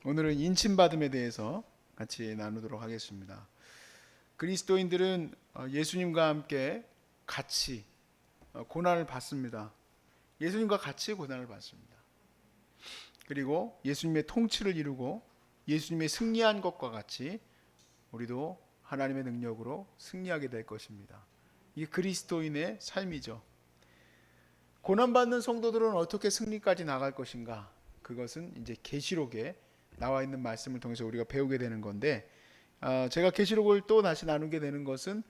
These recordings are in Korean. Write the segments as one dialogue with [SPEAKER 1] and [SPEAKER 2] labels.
[SPEAKER 1] 오늘은 인침받음에 대해서 같이 나누도록 하겠습니다. 그리스도인들은 예수님과 함께 같이 고난을 받습니다. 예수님과 같이 고난을 받습니다. 그리고 예수님의 통치를 이루고 예수님의 승리한 것과 같이 우리도 하나님의 능력으로 승리하게 될 것입니다. 이게 그리스도인의 삶이죠. 고난받는 성도들은 어떻게 승리까지 나갈 것인가? 그것은 이제 계시록에 나와 있는 말씀을 통해서 우리가 배우게 되는 건데, 제가 계시록을 또 다시 나누게 되는 것은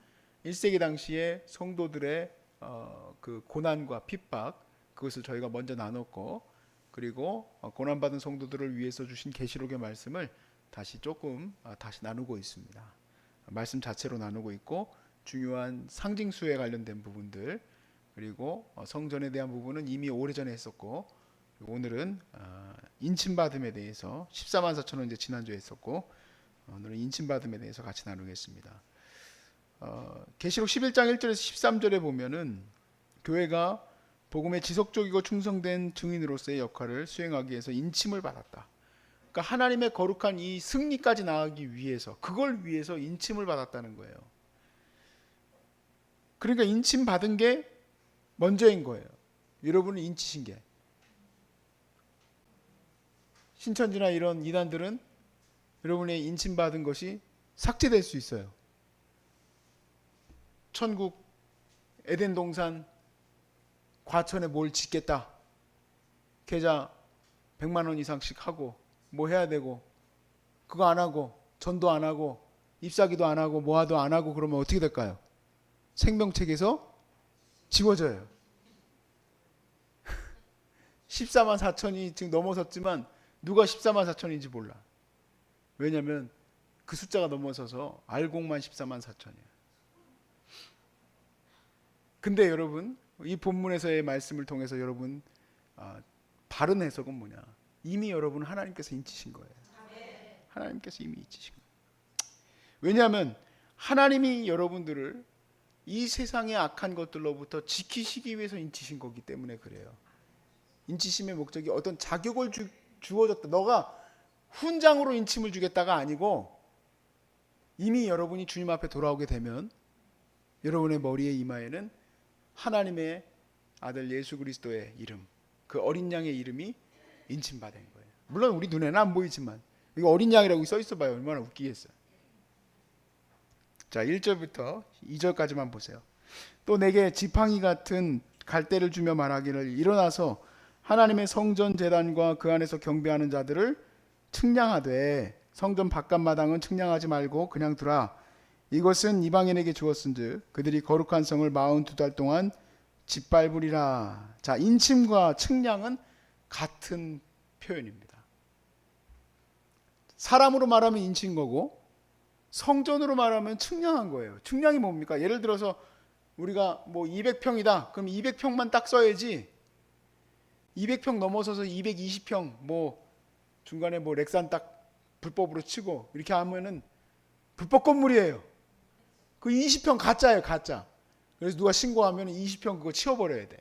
[SPEAKER 1] 1세기 당시에 성도들의 그 고난과 핍박, 그것을 저희가 먼저 나눴고, 그리고 고난받은 성도들을 위해서 주신 계시록의 말씀을 다시 조금 다시 나누고 있습니다. 말씀 자체로 나누고 있고, 중요한 상징수에 관련된 부분들, 그리고 성전에 대한 부분은 이미 오래전에 했었고, 오늘은 인침받음에 대해서 14만 4천원 이제 지난주에 했었고, 오늘은 인침받음에 대해서 같이 나누겠습니다. 계시록 11장 1절에서 13절에 보면은 교회가 복음에 지속적이고 충성된 증인으로서의 역할을 수행하기 위해서 인침을 받았다. 그러니까 하나님의 거룩한 이 승리까지 나가기 위해서, 그걸 위해서 인침을 받았다는 거예요. 그러니까 인침 받은 게 먼저인 거예요. 여러분은 인치신 게. 신천지나 이런 이단들은 여러분의 인침받은 것이 삭제될 수 있어요. 천국 에덴 동산 과천에 뭘 짓겠다. 계좌 100만 원 이상씩 하고 뭐 해야 되고, 그거 안 하고 전도 안 하고 잎사귀도 안 하고 모아도 안 하고 그러면 어떻게 될까요? 생명책에서 지워져요. 14만 4천이 지금 넘어섰지만 누가 14만 4천인지 몰라. 왜냐하면 그 숫자가 넘어서서 알곡만 14만 4천이에요. 근데 여러분, 이 본문에서의 말씀을 통해서 여러분 바른 해석은 뭐냐? 이미 여러분 하나님께서 인치신 거예요. 하나님께서 이미 인치신 거예요. 왜냐하면 하나님이 여러분들을 이 세상의 악한 것들로부터 지키시기 위해서 인치신 거기 때문에 그래요. 인치심의 목적이 어떤 자격을 주어졌다. 너가 훈장으로 인침을 주겠다가 아니고, 이미 여러분이 주님 앞에 돌아오게 되면 여러분의 머리에 이마에는 하나님의 아들 예수 그리스도의 이름, 그 어린 양의 이름이 인침받은 거예요. 물론 우리 눈에는 안 보이지만 이거 어린 양이라고 써 있어 봐요. 얼마나 웃기겠어요. 자, 1절부터 2절까지만 보세요. 또 내게 지팡이 같은 갈대를 주며 말하기를, 일어나서 하나님의 성전 제단과 그 안에서 경배하는 자들을 측량하되 성전 바깥마당은 측량하지 말고 그냥 두라. 이것은 이방인에게 주었은즉 그들이 거룩한 성을 42달 동안 짓밟으리라. 자, 인침과 측량은 같은 표현입니다. 사람으로 말하면 인친 거고, 성전으로 말하면 측량한 거예요. 측량이 뭡니까? 예를 들어서 우리가 뭐 200평이다. 그럼 200평만 딱 써야지, 200평 넘어서서 220평 뭐 중간에 뭐 렉산 딱 불법으로 치고 이렇게 하면은 불법 건물이에요. 그 20평 가짜예요, 가짜. 그래서 누가 신고하면 20평 그거 치워버려야 돼.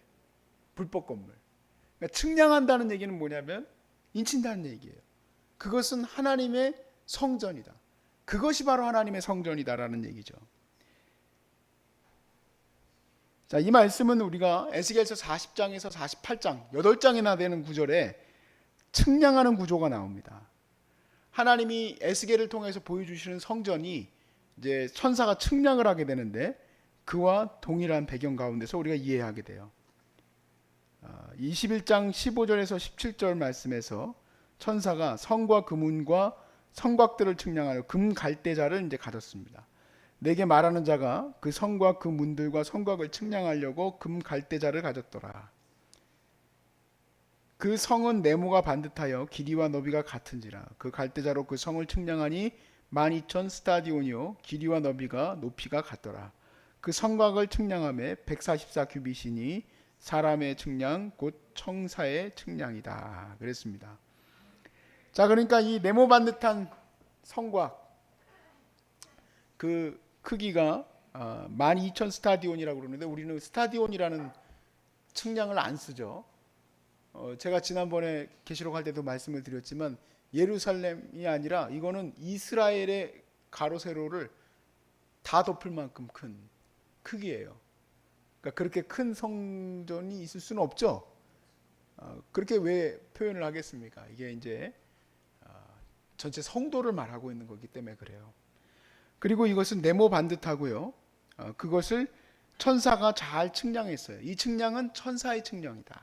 [SPEAKER 1] 불법 건물. 그러니까 측량한다는 얘기는 뭐냐면 인친다는 얘기예요. 그것은 하나님의 성전이다. 그것이 바로 하나님의 성전이다라는 얘기죠. 자, 이 말씀은 우리가 에스겔서 40장에서 48장 8장이나 되는 구절에 측량하는 구조가 나옵니다. 하나님이 에스겔을 통해서 보여주시는 성전이 이제 천사가 측량을 하게 되는데, 그와 동일한 배경 가운데서 우리가 이해하게 돼요. 21장 15절에서 17절 말씀에서 천사가 성과 그 문과 성곽들을 측량하려 금 갈대자를 이제 가졌습니다. 내게 말하는 자가 그 성과 그 문들과 성곽을 측량하려고 금 갈대자를 가졌더라. 그 성은 네모가 반듯하여 길이와 너비가 같은지라. 그 갈대자로 그 성을 측량하니 12,000 스타디온이요 길이와 너비가 높이가 같더라. 그 성곽을 측량함에 144 규빗이니 사람의 측량 곧 청사의 측량이다. 그랬습니다. 자, 그러니까 이 네모 반듯한 성곽, 그 크기가 12,000 스타디온이라고 그러는데 우리는 스타디온이라는 측량을 안 쓰죠. 제가 지난번에 계시록 할 때도 말씀을 드렸지만 예루살렘이 아니라 이거는 이스라엘의 가로 세로를 다 덮을 만큼 큰 크기예요. 그러니까 그렇게 큰 성전이 있을 수는 없죠. 그렇게 왜 표현을 하겠습니까? 이게 이제 전체 성도를 말하고 있는 거기 때문에 그래요. 그리고 이것은 네모 반듯하고요. 그것을 천사가 잘 측량했어요. 이 측량은 천사의 측량이다.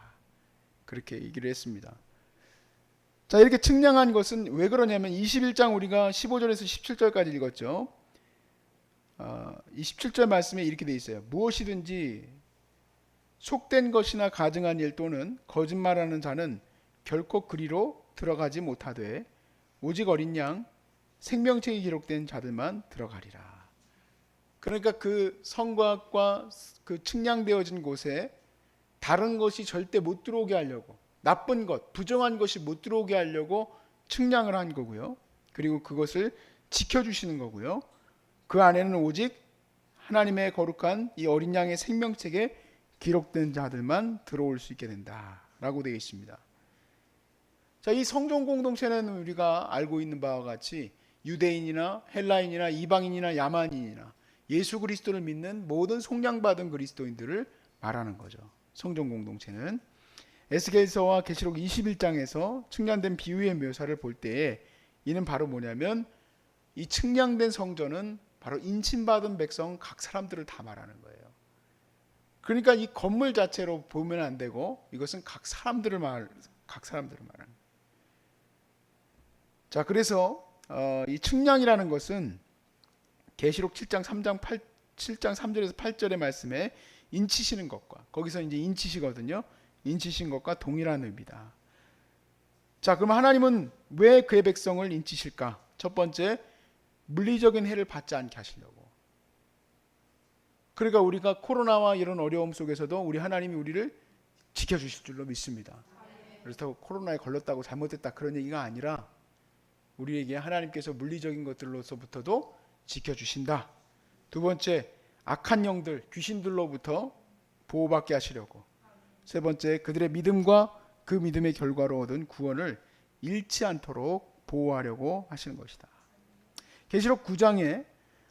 [SPEAKER 1] 그렇게 얘기를 했습니다. 자, 이렇게 측량한 것은 왜 그러냐면 21장 우리가 15절에서 17절까지 읽었죠. 이 17절 말씀에 이렇게 돼 있어요. 무엇이든지 속된 것이나 가증한 일 또는 거짓말하는 자는 결코 그리로 들어가지 못하되 오직 어린 양 생명책이 기록된 자들만 들어가리라. 그러니까 그 성곽과 그 측량되어진 곳에 다른 것이 절대 못 들어오게 하려고, 나쁜 것, 부정한 것이 못 들어오게 하려고 측량을 한 거고요. 그리고 그것을 지켜주시는 거고요. 그 안에는 오직 하나님의 거룩한 이 어린 양의 생명책에 기록된 자들만 들어올 수 있게 된다라고 되어 있습니다. 자, 이 성전 공동체는 우리가 알고 있는 바와 같이 유대인이나 헬라인이나 이방인이나 야만인이나 예수 그리스도를 믿는 모든 속량받은 그리스도인들을 말하는 거죠. 성전 공동체는 에스겔서와 계시록 21장에서 측량된 비유의 묘사를 볼 때에 이는 바로 뭐냐면 이 측량된 성전은 바로 인침받은 백성 각 사람들을 다 말하는 거예요. 그러니까 이 건물 자체로 보면 안 되고 이것은 각 사람들을 말하는 거예요. 자, 그래서 이 측량이라는 것은 계시록 7장 3절에서 8절의 말씀에 인치시는 것과 거기서 이제 인치시거든요. 인치신 것과 동일한 의미다. 자, 그럼 하나님은 왜 그의 백성을 인치실까? 첫 번째, 물리적인 해를 받지 않게 하시려고. 그러니까 우리가 코로나와 이런 어려움 속에서도 우리 하나님이 우리를 지켜주실 줄로 믿습니다. 그렇다고 코로나에 걸렸다고 잘못됐다 그런 얘기가 아니라 우리에게 하나님께서 물리적인 것들로서부터도 지켜주신다. 두 번째, 악한 영들, 귀신들로부터 보호받게 하시려고. 세 번째, 그들의 믿음과 그 믿음의 결과로 얻은 구원을 잃지 않도록 보호하려고 하시는 것이다. 계시록 9장에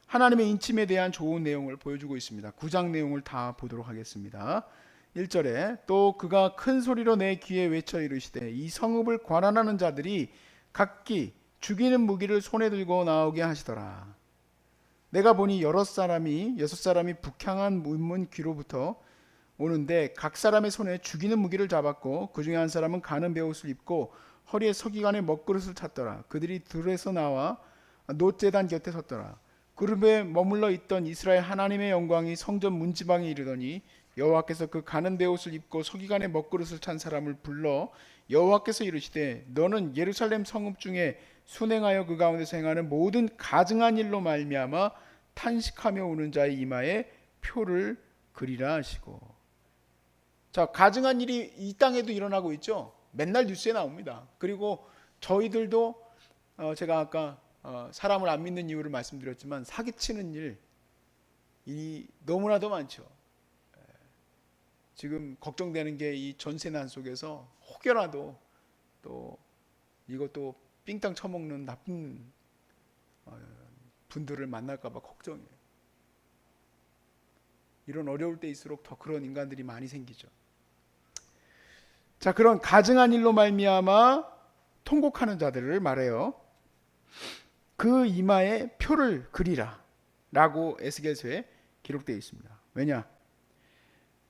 [SPEAKER 1] 하나님의 인침에 대한 좋은 내용을 보여주고 있습니다. 9장 내용을 다 보도록 하겠습니다. 1절에 또 그가 큰 소리로 내 귀에 외쳐 이르시되 이 성읍을 관할하는 자들이 각기 죽이는 무기를 손에 들고 나오게 하시더라. 내가 보니 여섯 사람이 북향한 문문 귀로부터 오는데 각 사람의 손에 죽이는 무기를 잡았고 그 중에 한 사람은 가는 베옷을 입고 허리에 서기관의 먹그릇을 찼더라. 그들이 들에서 나와 놋제단 곁에 섰더라. 그룹에 머물러 있던 이스라엘 하나님의 영광이 성전 문지방에 이르더니 여호와께서 그 가는 베옷을 입고 서기관의 먹그릇을 찬 사람을 불러 여호와께서 이르시되 너는 예루살렘 성읍 중에 순행하여 그 가운데서 행하는 모든 가증한 일로 말미암아 탄식하며 우는 자의 이마에 표를 그리라 하시고. 자, 가증한 일이 이 땅에도 일어나고 있죠. 맨날 뉴스에 나옵니다. 그리고 저희들도 제가 아까 사람을 안 믿는 이유를 말씀드렸지만 사기치는 일이 너무나도 많죠. 지금 걱정되는 게 이 전세난 속에서 혹여라도 또 이것도 삥땅 쳐먹는 나쁜 분들을 만날까 봐 걱정이에요. 이런 어려울 때일수록 더 그런 인간들이 많이 생기죠. 자, 그런 가증한 일로 말미암아 통곡하는 자들을 말해요. 그 이마에 표를 그리라 라고 에스겔서에 기록되어 있습니다. 왜냐?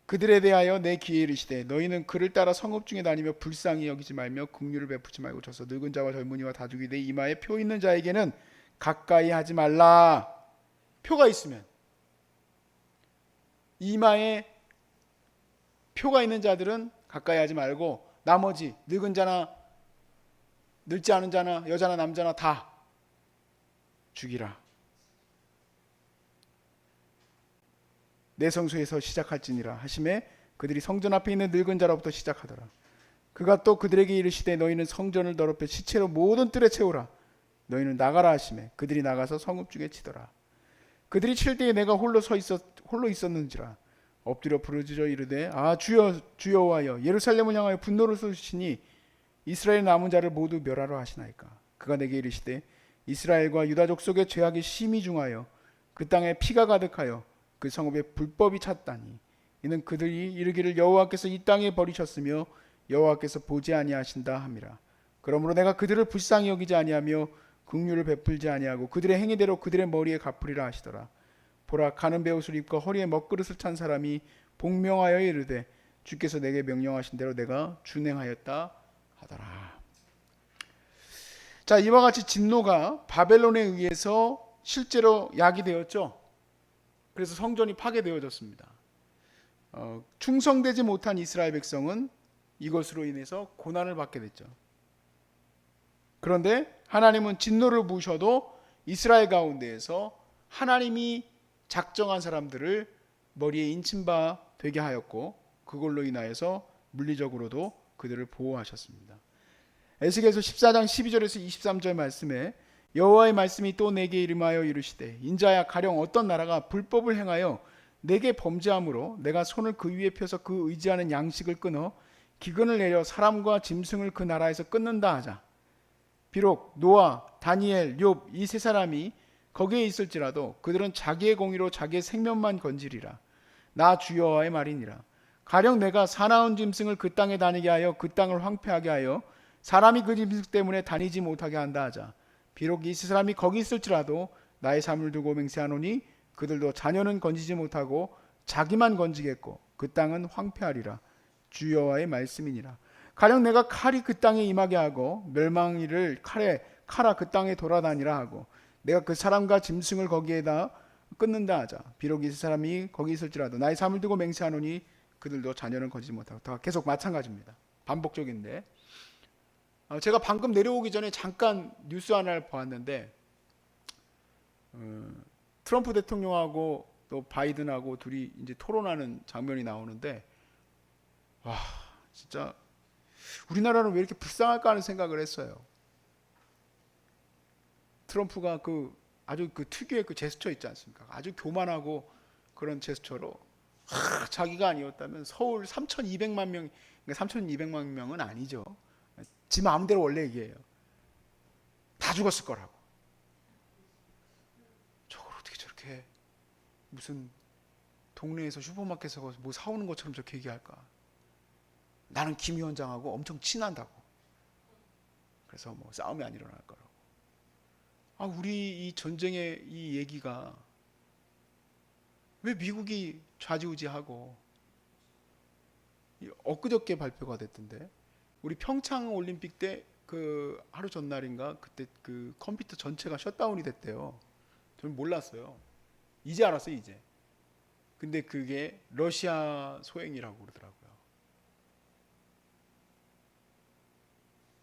[SPEAKER 1] 그들에 대하여 내 귀에 이르시되 너희는 그를 따라 성읍 중에 다니며 불쌍히 여기지 말며 긍휼을 베푸지 말고 져서 늙은 자와 젊은이와 다 죽이되 이마에 표 있는 자에게는 가까이 하지 말라. 표가 있으면 이마에 표가 있는 자들은 가까이 하지 말고 나머지 늙은 자나 늙지 않은 자나 여자나 남자나 다 죽이라. 내 성소에서 시작할지니라 하심에 그들이 성전 앞에 있는 늙은 자로부터 시작하더라. 그가 또 그들에게 이르시되 너희는 성전을 더럽혀 시체로 모든 뜰에 채우라. 너희는 나가라 하심에 그들이 나가서 성읍 중에 치더라. 그들이 칠 때에 내가 홀로 있었는지라. 엎드려 부르짖어 이르되 아 주여 주여와여 예루살렘을 향하여 분노를 쏟으시니 이스라엘 남은 자를 모두 멸하러 하시나이까. 그가 내게 이르시되 이스라엘과 유다 족속의 죄악이 심히 중하여 그 땅에 피가 가득하여 그 성읍에 불법이 찼다니 이는 그들이 이르기를 여호와께서 이 땅에 버리셨으며 여호와께서 보지 아니하신다 함이라. 그러므로 내가 그들을 불쌍히 여기지 아니하며 긍휼을 베풀지 아니하고 그들의 행위대로 그들의 머리에 갚으리라 하시더라. 보라 가는 베옷을 입고 허리에 먹그릇을 찬 사람이 복명하여 이르되 주께서 내게 명령하신 대로 내가 준행하였다 하더라. 자, 이와 같이 진노가 바벨론에 의해서 실제로 야기되었죠. 그래서 성전이 파괴되어졌습니다. 충성되지 못한 이스라엘 백성은 이것으로 인해서 고난을 받게 됐죠. 그런데 하나님은 진노를 부으셔도 이스라엘 가운데에서 하나님이 작정한 사람들을 머리에 인침바 되게 하였고 그걸로 인하여서 물리적으로도 그들을 보호하셨습니다. 에스겔서 14장 12절에서 23절 말씀에 여호와의 말씀이 또 내게 이름하여 이르시되 인자야 가령 어떤 나라가 불법을 행하여 내게 범죄함으로 내가 손을 그 위에 펴서 그 의지하는 양식을 끊어 기근을 내려 사람과 짐승을 그 나라에서 끊는다 하자. 비록 노아, 다니엘, 욥 이 세 사람이 거기에 있을지라도 그들은 자기의 공의로 자기의 생명만 건지리라. 나 주여와의 말이니라. 가령 내가 사나운 짐승을 그 땅에 다니게 하여 그 땅을 황폐하게 하여 사람이 그 짐승 때문에 다니지 못하게 한다 하자. 비록 이 세 사람이 거기 있을지라도 나의 삶을 두고 맹세하노니 그들도 자녀는 건지지 못하고 자기만 건지겠고 그 땅은 황폐하리라. 주여와의 말씀이니라. 가령 내가 칼이 그 땅에 임하게 하고 멸망이를 칼아 그 땅에 돌아다니라 하고 내가 그 사람과 짐승을 거기에다 끊는다 하자. 비록 이 사람이 거기 있을지라도 나의 삶을 두고 맹세하노니 그들도 자녀는 건지지 못하고 다 계속 마찬가지입니다. 반복적인데 제가 방금 내려오기 전에 잠깐 뉴스 하나를 보았는데 트럼프 대통령하고 또 바이든하고 둘이 이제 토론하는 장면이 나오는데 와 진짜 우리나라는 왜 이렇게 불쌍할까 하는 생각을 했어요. 트럼프가 아주 특유의 그 제스처 있지 않습니까? 아주 교만하고 그런 제스처로 자기가 아니었다면 서울 3,200만 명, 그러니까 3,200만 명은 아니죠. 지 마음대로 원래 얘기해요. 다 죽었을 거라고. 저걸 어떻게 저렇게 무슨 동네에서 슈퍼마켓에서 뭐 사오는 것처럼 저렇게 얘기할까? 나는 김 위원장하고 엄청 친하다고. 그래서 뭐 싸움이 안 일어날 거라고. 우리 이 전쟁의 이 얘기가 왜 미국이 좌지우지하고 엊그저께 발표가 됐던데 우리 평창 올림픽 때 그 하루 전날인가 그때 그 컴퓨터 전체가 셧다운이 됐대요. 저는 몰랐어요. 이제 알았어요, 이제. 근데 그게 러시아 소행이라고 그러더라고요.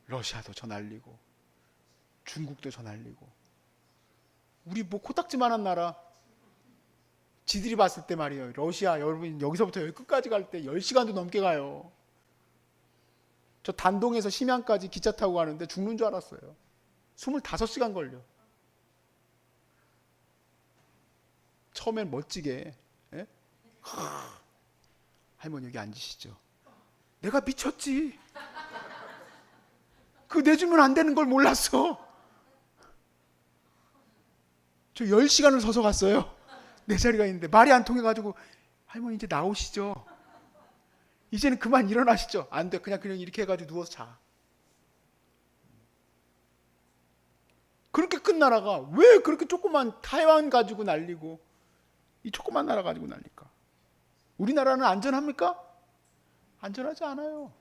[SPEAKER 1] 러시아도 저 날리고 중국도 저 날리고 우리 뭐 코딱지만한 나라 지들이 봤을 때 말이에요. 러시아 여러분 여기서부터 여기 끝까지 갈 때 10시간도 넘게 가요. 저 단동에서 심양까지 기차 타고 가는데 죽는 줄 알았어요. 25시간 걸려. 처음엔 멋지게 할머니 여기 앉으시죠. 내가 미쳤지. 그 내주면 안 되는 걸 몰랐어. 저 10시간을 서서 갔어요. 내 자리가 있는데 말이 안 통해가지고 할머니 이제 나오시죠. 이제는 그만 일어나시죠. 안 돼. 그냥 이렇게 해가지고 누워서 자. 그렇게 큰 나라가 왜 그렇게 조그만 타이완 가지고 난리고 이 조그만 나라 가지고 난리까? 우리나라는 안전합니까? 안전하지 않아요.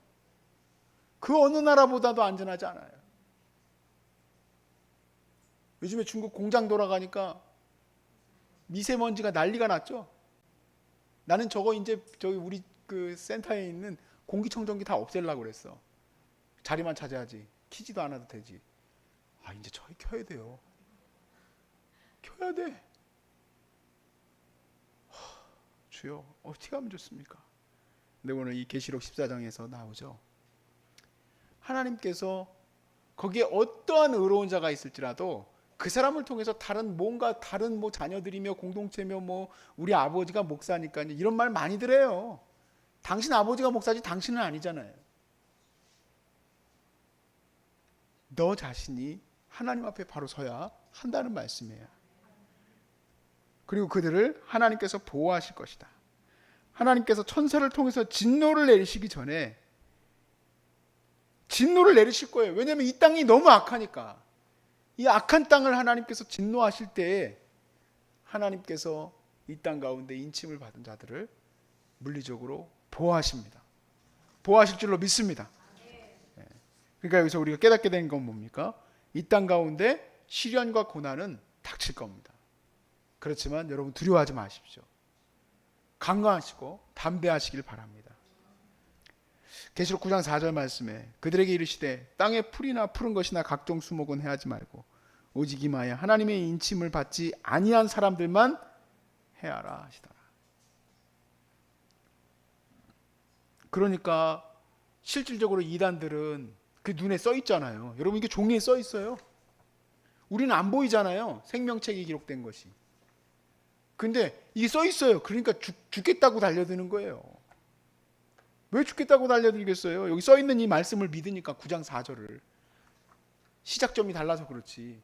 [SPEAKER 1] 그 어느 나라보다도 안전하지 않아요. 요즘에 중국 공장 돌아가니까 미세먼지가 난리가 났죠. 나는 저거 이제 저기 우리 그 센터에 있는 공기청정기 다 없애려고 그랬어. 자리만 차지하지. 키지도 않아도 되지. 이제 저기 켜야 돼요. 켜야 돼. 주여 어떻게 하면 좋습니까? 근데 오늘 이 계시록 14장에서 나오죠. 하나님께서 거기에 어떠한 의로운 자가 있을지라도 그 사람을 통해서 다른 뭐 자녀들이며 공동체며 뭐 우리 아버지가 목사니까 이런 말 많이 들어요. 당신 아버지가 목사지 당신은 아니잖아요. 너 자신이 하나님 앞에 바로 서야 한다는 말씀이에요. 그리고 그들을 하나님께서 보호하실 것이다. 하나님께서 천사를 통해서 진노를 내리시기 전에 진노를 내리실 거예요. 왜냐하면 이 땅이 너무 악하니까. 이 악한 땅을 하나님께서 진노하실 때에 하나님께서 이 땅 가운데 인침을 받은 자들을 물리적으로 보호하십니다. 보호하실 줄로 믿습니다. 그러니까 여기서 우리가 깨닫게 된 건 뭡니까? 이 땅 가운데 시련과 고난은 닥칠 겁니다. 그렇지만 여러분 두려워하지 마십시오. 강건하시고 담대하시길 바랍니다. 계시록 9장 4절 말씀에 그들에게 이르시되 땅에 풀이나 푸른 것이나 각종 수목은 해하지 말고 오직 임하여 하나님의 인침을 받지 아니한 사람들만 해하라 하시더라. 그러니까 실질적으로 이단들은 그 눈에 써 있잖아요. 여러분 이게 종이에 써 있어요. 우리는 안 보이잖아요. 생명책이 기록된 것이. 근데 이게 써 있어요. 그러니까 죽겠다고 달려드는 거예요. 왜 죽겠다고 달려들겠어요? 여기 써 있는 이 말씀을 믿으니까 9장 4절을. 시작점이 달라서 그렇지.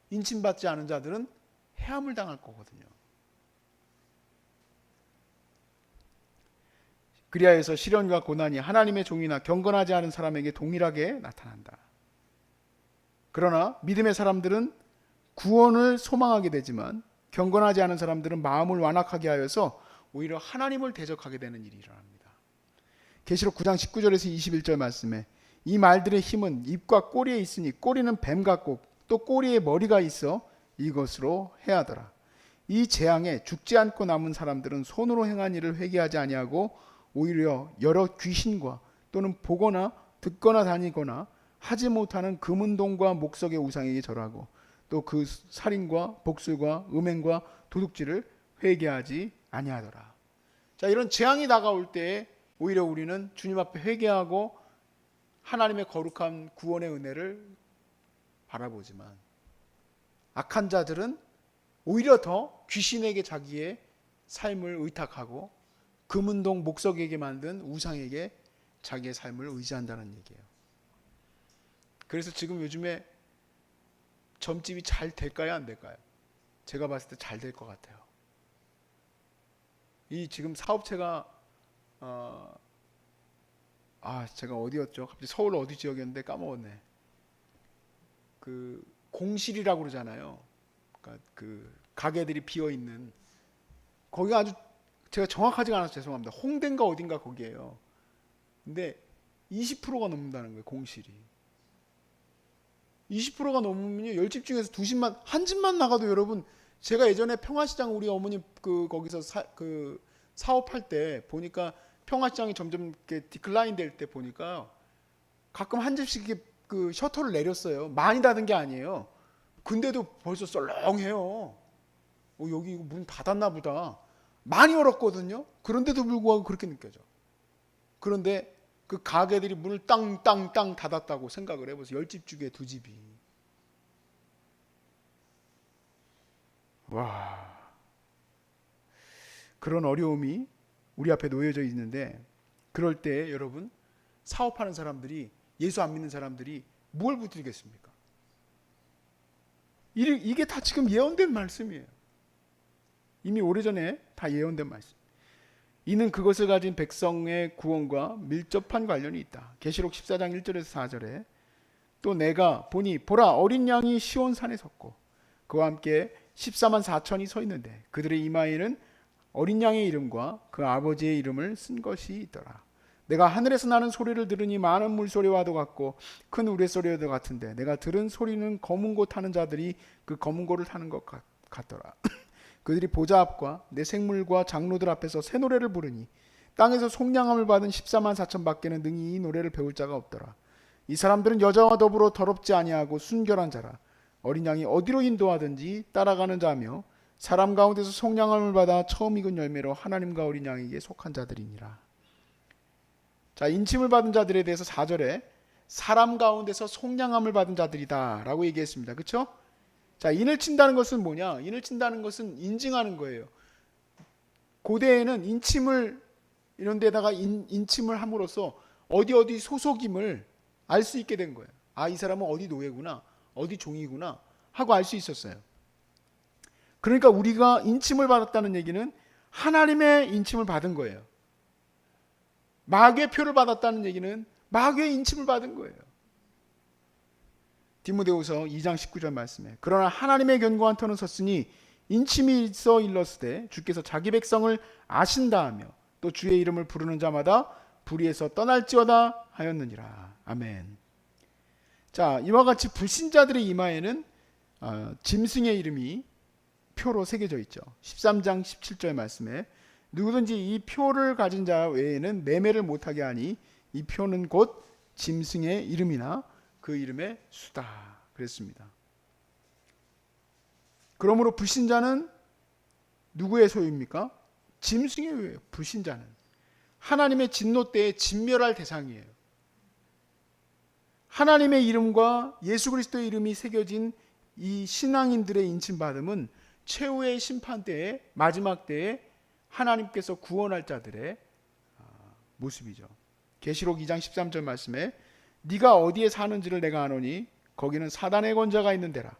[SPEAKER 1] 인침받지 않은 자들은 해함을 당할 거거든요. 그리하여서 시련과 고난이 하나님의 종이나 경건하지 않은 사람에게 동일하게 나타난다. 그러나 믿음의 사람들은 구원을 소망하게 되지만 경건하지 않은 사람들은 마음을 완악하게 하여서 오히려 하나님을 대적하게 되는 일이 일어납니다. 계시록 9장 19절에서 21절 말씀에 이 말들의 힘은 입과 꼬리에 있으니 꼬리는 뱀 같고 또 꼬리에 머리가 있어 이것으로 해하더라. 이 재앙에 죽지 않고 남은 사람들은 손으로 행한 일을 회개하지 아니하고 오히려 여러 귀신과 또는 보거나 듣거나 다니거나 하지 못하는 금은동과 목석의 우상에게 절하고 또 그 살인과 복술과 음행과 도둑질을 회개하지 아니하더라. 자, 이런 재앙이 다가올 때 오히려 우리는 주님 앞에 회개하고 하나님의 거룩한 구원의 은혜를 바라보지만 악한 자들은 오히려 더 귀신에게 자기의 삶을 의탁하고 금은동 목석에게 만든 우상에게 자기의 삶을 의지한다는 얘기예요. 그래서 지금 요즘에 점집이 잘 될까요? 안 될까요? 제가 봤을 때 잘 될 것 같아요. 이 지금 사업체가 제가 어디였죠? 갑자기 서울 어디 지역이었는데 까먹었네. 그 공실이라고 그러잖아요. 그러니까 그 가게들이 비어 있는 거기가 아주 제가 정확하지가 않아서 죄송합니다. 홍대인가 어딘가 거기에요. 근데 20%가 넘는다는 거예요. 공실이. 20%가 넘으면요. 10집 중에서 2집만 한 집만 나가도 여러분 제가 예전에 평화시장 우리 어머니 거기서 사업할 때 보니까 평화시장이 점점 이렇게 디클라인 될 때 보니까 가끔 한 집씩 이렇게 그 셔터를 내렸어요. 많이 닫은 게 아니에요. 근데도 벌써 썰렁해요. 여기 문 닫았나 보다. 많이 열었거든요. 그런데도 불구하고 그렇게 느껴져. 그런데 그 가게들이 문을 땅땅땅 닫았다고 생각을 해보세요. 10집 중에 2집이. 와. 그런 어려움이 우리 앞에 놓여져 있는데 그럴 때 여러분 사업하는 사람들이 예수 안 믿는 사람들이 뭘 붙들겠습니까? 이게 다 지금 예언된 말씀이에요. 이미 오래전에 다 예언된 말씀. 이는 그것을 가진 백성의 구원과 밀접한 관련이 있다. 계시록 14장 1절에서 4절에 또 내가 보니 보라 어린 양이 시온산에 섰고 그와 함께 14만 4천이 서 있는데 그들의 이마에는 어린 양의 이름과 그 아버지의 이름을 쓴 것이 있더라. 내가 하늘에서 나는 소리를 들으니 많은 물소리와도 같고 큰 우레소리와도 같은데 내가 들은 소리는 검은 고 타는 자들이 그 검은 고를 타는 것 같더라. 그들이 보좌 앞과 내 생물과 장로들 앞에서 새 노래를 부르니 땅에서 속량함을 받은 14만 4천 밖에는 능히 이 노래를 배울 자가 없더라. 이 사람들은 여자와 더불어 더럽지 아니하고 순결한 자라. 어린 양이 어디로 인도하든지 따라가는 자며 사람 가운데서 속량함을 받아 처음 익은 열매로 하나님과 어린 양에게 속한 자들이니라. 자, 인침을 받은 자들에 대해서 4절에 사람 가운데서 속량함을 받은 자들이다 라고 얘기했습니다. 그렇죠? 자, 인을 친다는 것은 뭐냐? 인을 친다는 것은 인증하는 거예요. 고대에는 인침을 이런 데다가 인침을 함으로써 어디 소속임을 알 수 있게 된 거예요. 아, 이 사람은 어디 노예구나, 어디 종이구나 하고 알 수 있었어요. 그러니까 우리가 인침을 받았다는 얘기는 하나님의 인침을 받은 거예요. 마귀의 표를 받았다는 얘기는 마귀의 인침을 받은 거예요. 디모데후서 2장 19절 말씀에 그러나 하나님의 견고한 터는 섰으니 인침이 있어 일렀으되 주께서 자기 백성을 아신다 하며 또 주의 이름을 부르는 자마다 불의에서 떠날지어다 하였느니라. 아멘. 자, 이와 같이 불신자들의 이마에는 짐승의 이름이 표로 새겨져 있죠. 13장 17절 말씀에 누구든지 이 표를 가진 자 외에는 매매를 못하게 하니 이 표는 곧 짐승의 이름이나 그 이름의 수다 그랬습니다. 그러므로 불신자는 누구의 소유입니까? 짐승의 소유예요. 불신자는 하나님의 진노 때에 진멸할 대상이에요. 하나님의 이름과 예수 그리스도의 이름이 새겨진 이 신앙인들의 인침받음은 최후의 심판 때에, 마지막 때에 하나님께서 구원할 자들의 모습이죠. 계시록 2장 13절 말씀에 네가 어디에 사는지를 내가 아노니 거기는 사단의 권자가 있는 데라.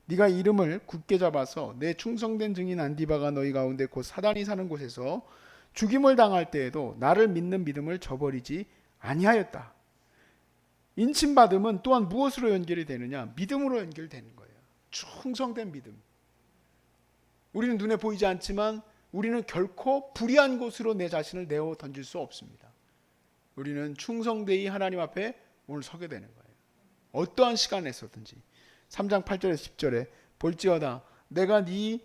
[SPEAKER 1] 네가 이름을 굳게 잡아서 내 충성된 증인 안디바가 너희 가운데 곧 사단이 사는 곳에서 죽임을 당할 때에도 나를 믿는 믿음을 저버리지 아니하였다. 인침받음은 또한 무엇으로 연결이 되느냐? 믿음으로 연결되는 거예요. 충성된 믿음. 우리는 눈에 보이지 않지만 우리는 결코 불의한 곳으로 내 자신을 내어 던질 수 없습니다. 우리는 충성되이 하나님 앞에 오늘 서게 되는 거예요. 어떠한 시간에서든지. 3장 8절에서 10절에 볼지어다 내가 네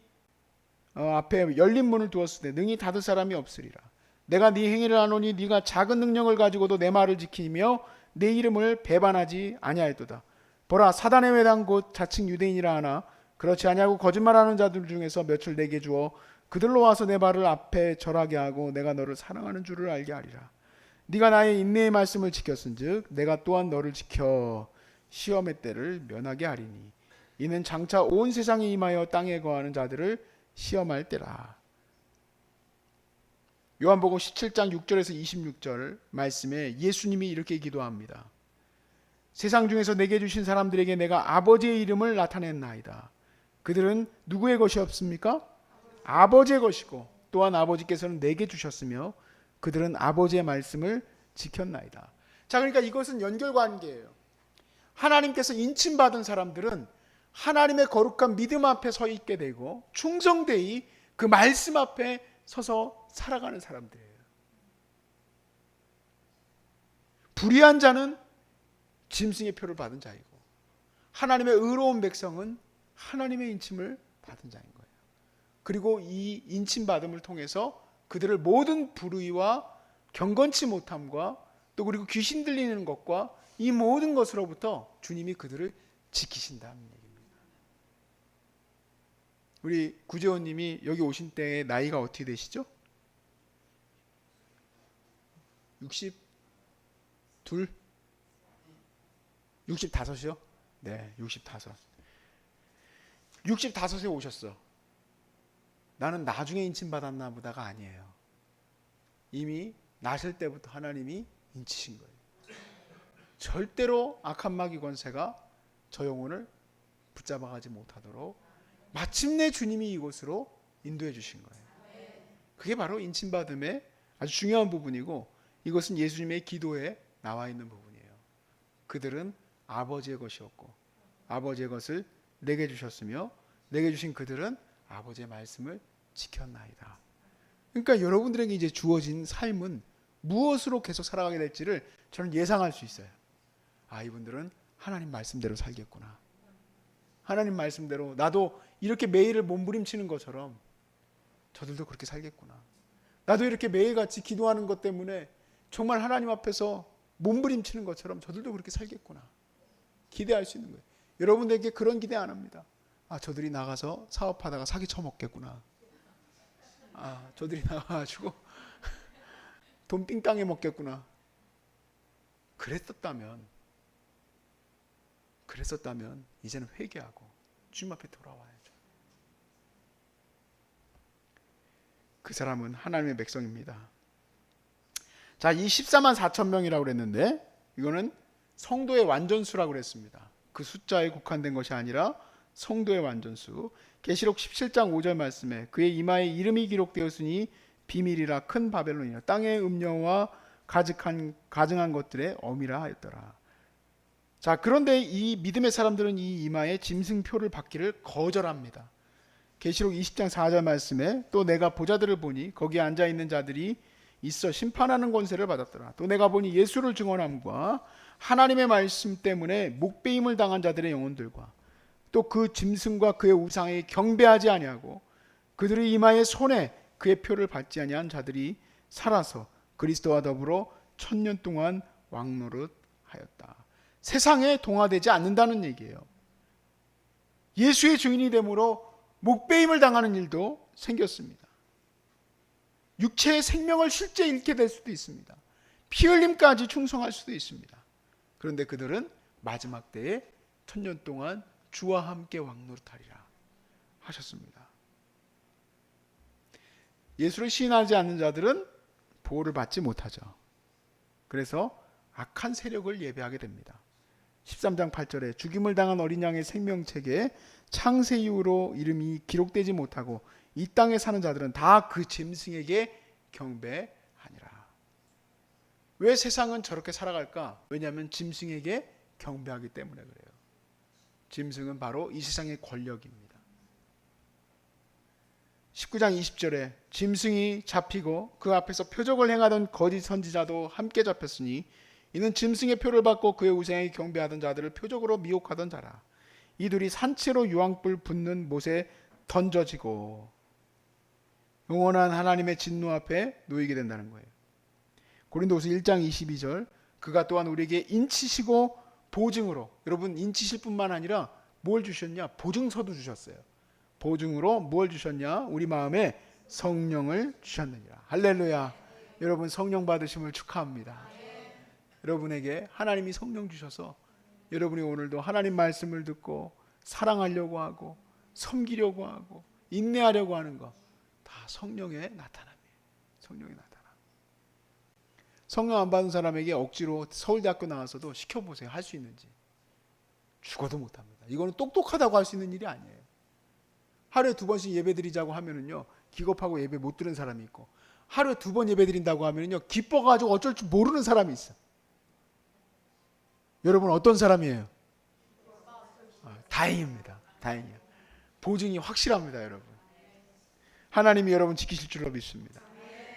[SPEAKER 1] 앞에 열린 문을 두었을 때 능히 닫을 사람이 없으리라. 내가 네 행위를 아노니 네가 작은 능력을 가지고도 내 말을 지키며 내 이름을 배반하지 아니하였도다. 보라 사단의 회당 곧 자칭 유대인이라 하나 그렇지 아니하고 거짓말하는 자들 중에서 몇을 내게 주어 그들로 와서 내 발을 앞에 절하게 하고 내가 너를 사랑하는 줄을 알게 하리라. 네가 나의 인내의 말씀을 지켰은즉 내가 또한 너를 지켜 시험의 때를 면하게 하리니 이는 장차 온 세상에 임하여 땅에 거하는 자들을 시험할 때라. 요한복음 17장 6절에서 26절 말씀에 예수님이 이렇게 기도합니다. 세상 중에서 내게 주신 사람들에게 내가 아버지의 이름을 나타냈나이다. 그들은 누구의 것이 없습니까? 아버지의 것이고 또한 아버지께서는 내게 주셨으며 그들은 아버지의 말씀을 지켰나이다. 자, 그러니까 이것은 연결관계예요. 하나님께서 인침받은 사람들은 하나님의 거룩한 믿음 앞에 서 있게 되고 충성되이 그 말씀 앞에 서서 살아가는 사람들이에요. 불의한 자는 짐승의 표를 받은 자이고 하나님의 의로운 백성은 하나님의 인침을 받은 자인 거예요. 그리고 이 인침받음을 통해서 그들을 모든 불의와 경건치 못함과 또 그리고 귀신 들리는 것과 이 모든 것으로부터 주님이 그들을 지키신다는 얘기입니다. 우리 구재원님이 여기 오신 때의 나이가 어떻게 되시죠? 62? 65이요? 네, 65. 65세 오셨어. 나는 나중에 인침받았나 보다가 아니에요. 이미 나실 때부터 하나님이 인치신 거예요. 절대로 악한 마귀 권세가 저 영혼을 붙잡아가지 못하도록 마침내 주님이 이곳으로 인도해 주신 거예요. 그게 바로 인침받음의 아주 중요한 부분이고 이것은 예수님의 기도에 나와 있는 부분이에요. 그들은 아버지의 것이었고 아버지의 것을 내게 주셨으며 내게 주신 그들은 아버지의 말씀을 지켰나이다. 그러니까 여러분들에게 이제 주어진 삶은 무엇으로 계속 살아가게 될지를 저는 예상할 수 있어요. 아, 이분들은 하나님 말씀대로 살겠구나. 하나님 말씀대로 나도 이렇게 매일을 몸부림치는 것처럼 저들도 그렇게 살겠구나. 나도 이렇게 매일같이 기도하는 것 때문에 정말 하나님 앞에서 몸부림치는 것처럼 저들도 그렇게 살겠구나. 기대할 수 있는 거예요. 여러분들에게 그런 기대 안 합니다. 아, 저들이 나가서 사업하다가 사기 쳐먹겠구나. 아, 저들이 나가가지고 돈 삥땅에 먹겠구나. 그랬었다면 이제는 회개하고 주님 앞에 돌아와야죠. 그 사람은 하나님의 백성입니다. 자, 이 14만 4천 명이라고 그랬는데 이거는 성도의 완전수라고 그랬습니다. 그 숫자에 국한된 것이 아니라 성도의 완전수. 계시록 17장 5절 말씀에 그의 이마에 이름이 기록되었으니 비밀이라 큰 바벨론이라 땅의 음녀와 가증한 것들의 어미라 하였더라. 자, 그런데 이 믿음의 사람들은 이 이마에 짐승표를 받기를 거절합니다. 계시록 20장 4절 말씀에 또 내가 보자들을 보니 거기에 앉아있는 자들이 있어 심판하는 권세를 받았더라. 또 내가 보니 예수를 증언함과 하나님의 말씀 때문에 목배임을 당한 자들의 영혼들과 또 그 짐승과 그의 우상에 경배하지 아니하고 그들의 이마에 손에 그의 표를 받지 아니한 자들이 살아서 그리스도와 더불어 1000년 동안 왕노릇하였다. 세상에 동화되지 않는다는 얘기예요. 예수의 증인이 되므로 목배임을 당하는 일도 생겼습니다. 육체의 생명을 실제 잃게 될 수도 있습니다. 피 흘림까지 충성할 수도 있습니다. 그런데 그들은 마지막 때에 1000년 동안 주와 함께 왕노릇하리라 하셨습니다. 예수를 시인하지 않는 자들은 보호를 받지 못하죠. 그래서 악한 세력을 예배하게 됩니다. 13장 8절에 죽임을 당한 어린 양의 생명책에 창세 이후로 이름이 기록되지 못하고 이 땅에 사는 자들은 다 그 짐승에게 경배하니라. 왜 세상은 저렇게 살아갈까? 왜냐하면 짐승에게 경배하기 때문에 그래요. 짐승은 바로 이 세상의 권력입니다. 19장 20절에 짐승이 잡히고 그 앞에서 표적을 행하던 거짓 선지자도 함께 잡혔으니 이는 짐승의 표를 받고 그의 우상에 경배하던 자들을 표적으로 미혹하던 자라. 이들이 산채로 유황불 붙는 못에 던져지고 영원한 하나님의 진노 앞에 놓이게 된다는 거예요. 고린도후서 1장 22절 그가 또한 우리에게 인치시고 보증으로, 여러분 인치실 뿐만 아니라 뭘 주셨냐? 보증서도 주셨어요. 보증으로 뭘 주셨냐? 우리 마음에 성령을 주셨느니라. 할렐루야. 여러분 성령 받으심을 축하합니다. 여러분에게 하나님이 성령 주셔서 여러분이 오늘도 하나님 말씀을 듣고 사랑하려고 하고 섬기려고 하고 인내하려고 하는 거 다 성령의 나타남이에요. 성령의 나타남. 성령 안 받은 사람에게 억지로 서울대학교 나와서도 시켜보세요. 할 수 있는지. 죽어도 못합니다. 이거는 똑똑하다고 할 수 있는 일이 아니에요. 하루에 2번씩 예배 드리자고 하면은요, 기겁하고 예배 못 드는 사람이 있고, 하루에 2번 예배 드린다고 하면은요, 기뻐가지고 어쩔 줄 모르는 사람이 있어. 여러분 어떤 사람이에요? 다행입니다. 다행이에요. 보증이 확실합니다, 여러분. 하나님이 여러분 지키실 줄로 믿습니다.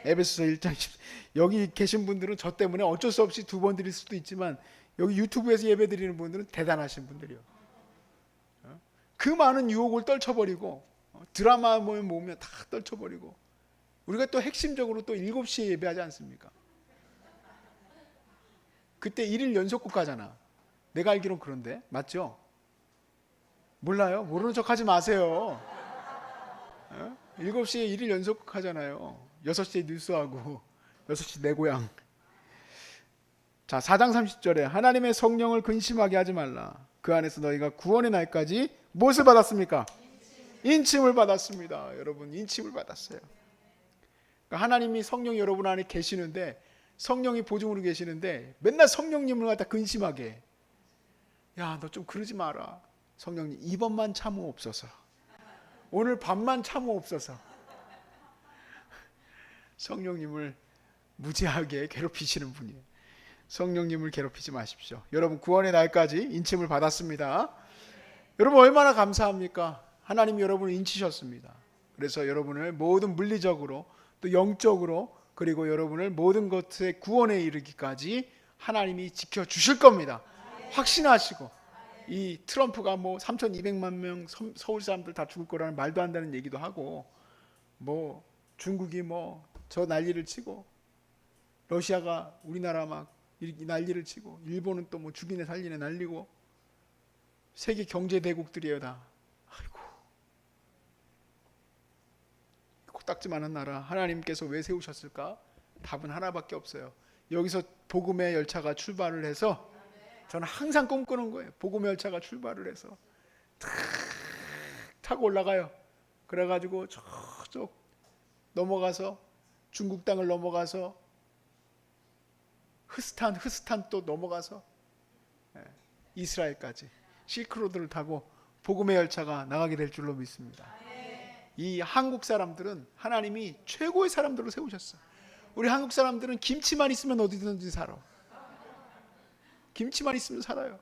[SPEAKER 1] 에베소서 1장 10. 여기 계신 분들은 저 때문에 어쩔 수 없이 2번 드릴 수도 있지만 여기 유튜브에서 예배 드리는 분들은 대단하신 분들이요. 그 많은 유혹을 떨쳐버리고 드라마 모으면 다 떨쳐버리고 우리가 또 핵심적으로 또 7시에 예배하지 않습니까? 그때 1일 연속국 가잖아. 내가 알기론 그런데 맞죠? 몰라요? 모르는 척 하지 마세요. 7시에 1일 연속국 하잖아요. 6시에 뉴스하고 6시 내 고향. 자, 4장 30절에 하나님의 성령을 근심하게 하지 말라. 그 안에서 너희가 구원의 날까지 무엇을 받았습니까? 인침을 받았습니다. 여러분 인침을 받았어요. 그러니까 하나님이 성령이 여러분 안에 계시는데 성령이 보증으로 계시는데 맨날 성령님을 갖다 근심하게 해. 야, 너 좀 그러지 마라. 성령님 이번만 참으옵소서. 오늘 밤만 참으옵소서. 성령님을 무지하게 괴롭히시는 분이에요. 성령님을 괴롭히지 마십시오. 여러분 구원의 날까지 인침을 받았습니다. 여러분 얼마나 감사합니까? 하나님이 여러분을 인치셨습니다. 그래서 여러분을 모든 물리적으로 또 영적으로 그리고 여러분을 모든 것의 구원에 이르기까지 하나님이 지켜주실 겁니다. 확신하시고 이 트럼프가 뭐 3,200만 명 서울 사람들 다 죽을 거라는 말도 안 되는 얘기도 하고 뭐 중국이 뭐 저 난리를 치고 러시아가 우리나라 막 난리를 치고 일본은 또 뭐 죽이네 살리네 난리고 세계 경제 대국들이에요 다. 아이고 코딱지만한 나라 하나님께서 왜 세우셨을까? 답은 하나밖에 없어요. 여기서 복음의 열차가 출발을 해서 저는 항상 꿈꾸는 거예요. 복음의 열차가 출발을 해서 타고 올라가요. 그래가지고 저쪽 넘어가서 중국 땅을 넘어가서 흐스탄 또 넘어가서 이스라엘까지 실크로드를 타고 복음의 열차가 나가게 될 줄로 믿습니다. 이 한국 사람들은 하나님이 최고의 사람들로 세우셨어요. 우리 한국 사람들은 김치만 있으면 어디든지 살아. 김치만 있으면 살아요.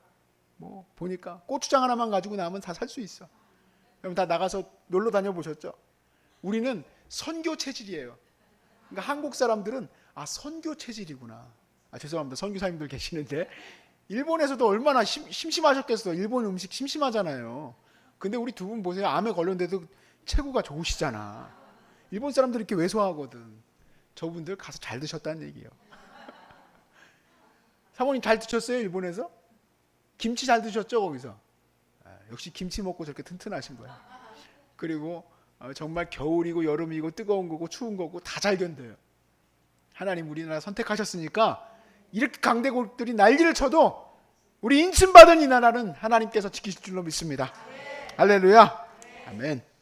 [SPEAKER 1] 뭐 보니까 고추장 하나만 가지고 나면 다 살 수 있어. 여러분 다 나가서 놀러 다녀보셨죠? 우리는 선교 체질이에요. 그러니까 한국 사람들은 선교 체질이구나. 죄송합니다. 선교사님들 계시는데 일본에서도 얼마나 심심하셨겠어. 일본 음식 심심하잖아요. 근데 우리 두 분 보세요. 암에 걸렸는데도 체구가 좋으시잖아. 일본 사람들 이렇게 왜소하거든. 저분들 가서 잘 드셨다는 얘기예요. 사모님 잘 드셨어요? 일본에서? 김치 잘 드셨죠? 거기서? 역시 김치 먹고 저렇게 튼튼하신 거야. 그리고 정말 겨울이고 여름이고 뜨거운 거고 추운 거고 다 잘 견뎌요. 하나님 우리나라 선택하셨으니까 이렇게 강대국들이 난리를 쳐도 우리 인침받은 이 나라는 하나님께서 지키실 줄로 믿습니다. 할렐루야. 아멘.